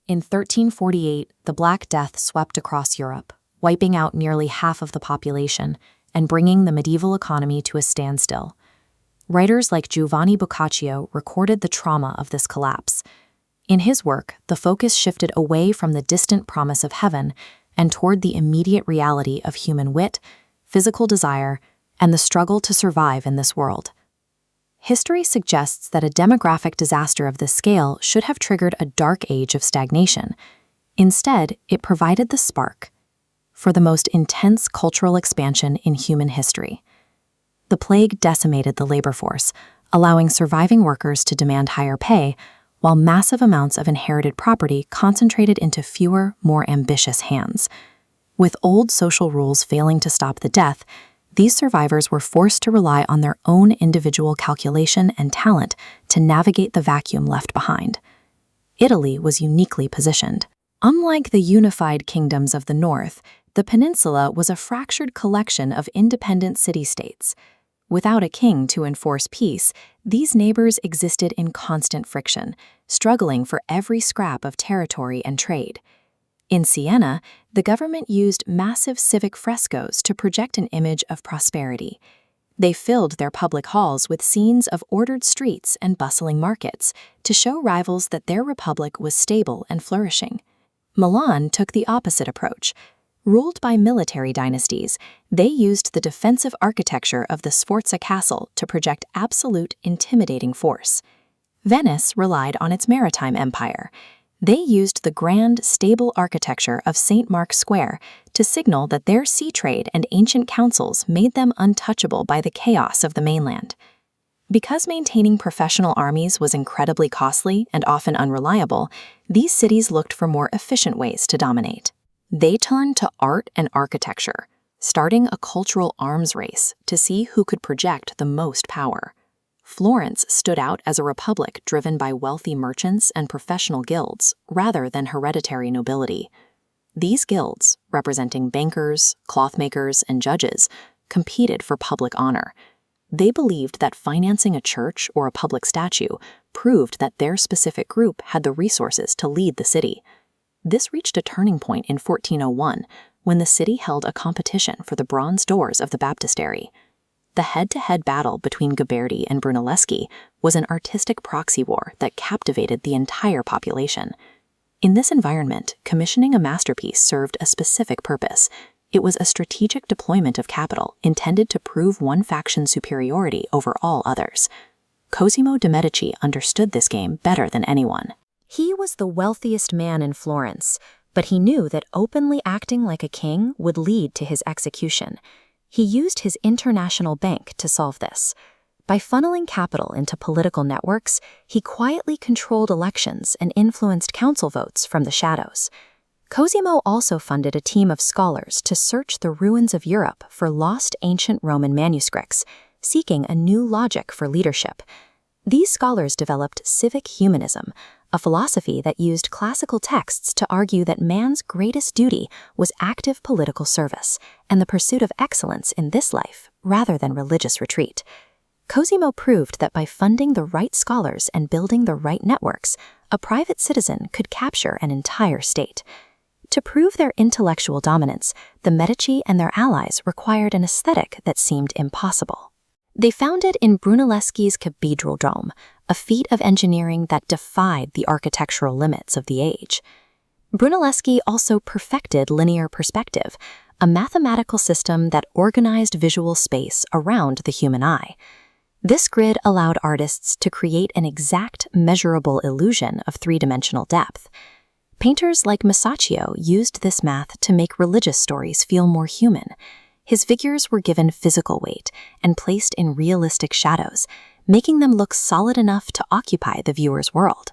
In 1348, the Black Death swept across Europe, wiping out nearly half of the population and bringing the medieval economy to a standstill. Writers like Giovanni Boccaccio recorded the trauma of this collapse. In his work, the focus shifted away from the distant promise of heaven and toward the immediate reality of human wit, physical desire, and the struggle to survive in this world. History suggests that a demographic disaster of this scale should have triggered a dark age of stagnation. Instead, it provided the spark for the most intense cultural expansion in human history. The plague decimated the labor force, allowing surviving workers to demand higher pay, while massive amounts of inherited property concentrated into fewer, more ambitious hands. With old social rules failing to stop the death, these survivors were forced to rely on their own individual calculation and talent to navigate the vacuum left behind. Italy was uniquely positioned. Unlike the unified kingdoms of the north, the peninsula was a fractured collection of independent city-states. Without a king to enforce peace, these neighbors existed in constant friction, struggling for every scrap of territory and trade. In Siena, the government used massive civic frescoes to project an image of prosperity. They filled their public halls with scenes of ordered streets and bustling markets to show rivals that their republic was stable and flourishing. Milan took the opposite approach. Ruled by military dynasties, they used the defensive architecture of the Sforza Castle to project absolute, intimidating force. Venice relied on its maritime empire. They used the grand, stable architecture of St. Mark's Square to signal that their sea trade and ancient councils made them untouchable by the chaos of the mainland. Because maintaining professional armies was incredibly costly and often unreliable, these cities looked for more efficient ways to dominate. They turned to art and architecture, starting a cultural arms race to see who could project the most power. Florence stood out as a republic driven by wealthy merchants and professional guilds rather than hereditary nobility. These guilds, representing bankers, clothmakers, and judges, competed for public honor. They believed that financing a church or a public statue proved that their specific group had the resources to lead the city. This reached a turning point in 1401 when the city held a competition for the bronze doors of the baptistery. The head-to-head battle between Ghiberti and Brunelleschi was an artistic proxy war that captivated the entire population. In this environment, commissioning a masterpiece served a specific purpose. It was a strategic deployment of capital intended to prove one faction's superiority over all others. Cosimo de' Medici understood this game better than anyone. He was the wealthiest man in Florence, but he knew that openly acting like a king would lead to his execution. He used his international bank to solve this. By funneling capital into political networks, he quietly controlled elections and influenced council votes from the shadows. Cosimo also funded a team of scholars to search the ruins of Europe for lost ancient Roman manuscripts, seeking a new logic for leadership. These scholars developed civic humanism, a philosophy that used classical texts to argue that man's greatest duty was active political service and the pursuit of excellence in this life rather than religious retreat. Cosimo proved that by funding the right scholars and building the right networks, a private citizen could capture an entire state. To prove their intellectual dominance, the Medici and their allies required an aesthetic that seemed impossible. They founded in Brunelleschi's cathedral dome, a feat of engineering that defied the architectural limits of the age. Brunelleschi also perfected linear perspective, a mathematical system that organized visual space around the human eye. This grid allowed artists to create an exact, measurable illusion of three-dimensional depth. Painters like Masaccio used this math to make religious stories feel more human. His figures were given physical weight and placed in realistic shadows, making them look solid enough to occupy the viewer's world.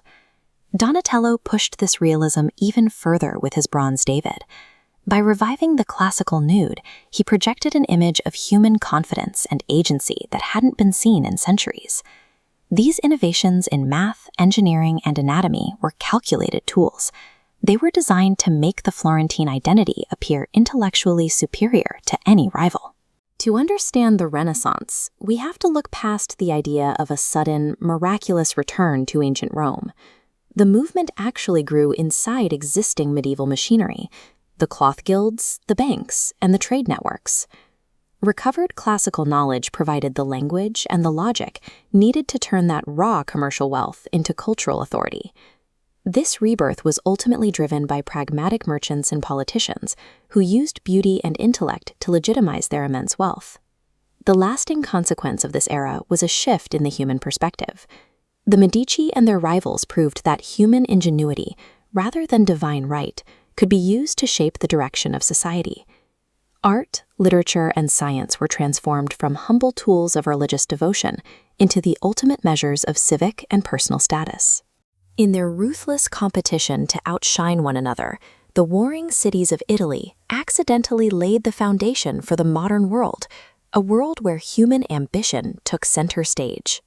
Donatello pushed this realism even further with his Bronze David. By reviving the classical nude, he projected an image of human confidence and agency that hadn't been seen in centuries. These innovations in math, engineering, and anatomy were calculated tools. They were designed to make the Florentine identity appear intellectually superior to any rival. To understand the Renaissance, we have to look past the idea of a sudden, miraculous return to ancient Rome. The movement actually grew inside existing medieval machinery: the cloth guilds, the banks, and the trade networks. Recovered classical knowledge provided the language and the logic needed to turn that raw commercial wealth into cultural authority. This rebirth was ultimately driven by pragmatic merchants and politicians who used beauty and intellect to legitimize their immense wealth. The lasting consequence of this era was a shift in the human perspective. The Medici and their rivals proved that human ingenuity, rather than divine right, could be used to shape the direction of society. Art, literature, and science were transformed from humble tools of religious devotion into the ultimate measures of civic and personal status. In their ruthless competition to outshine one another, the warring cities of Italy accidentally laid the foundation for the modern world, a world where human ambition took center stage.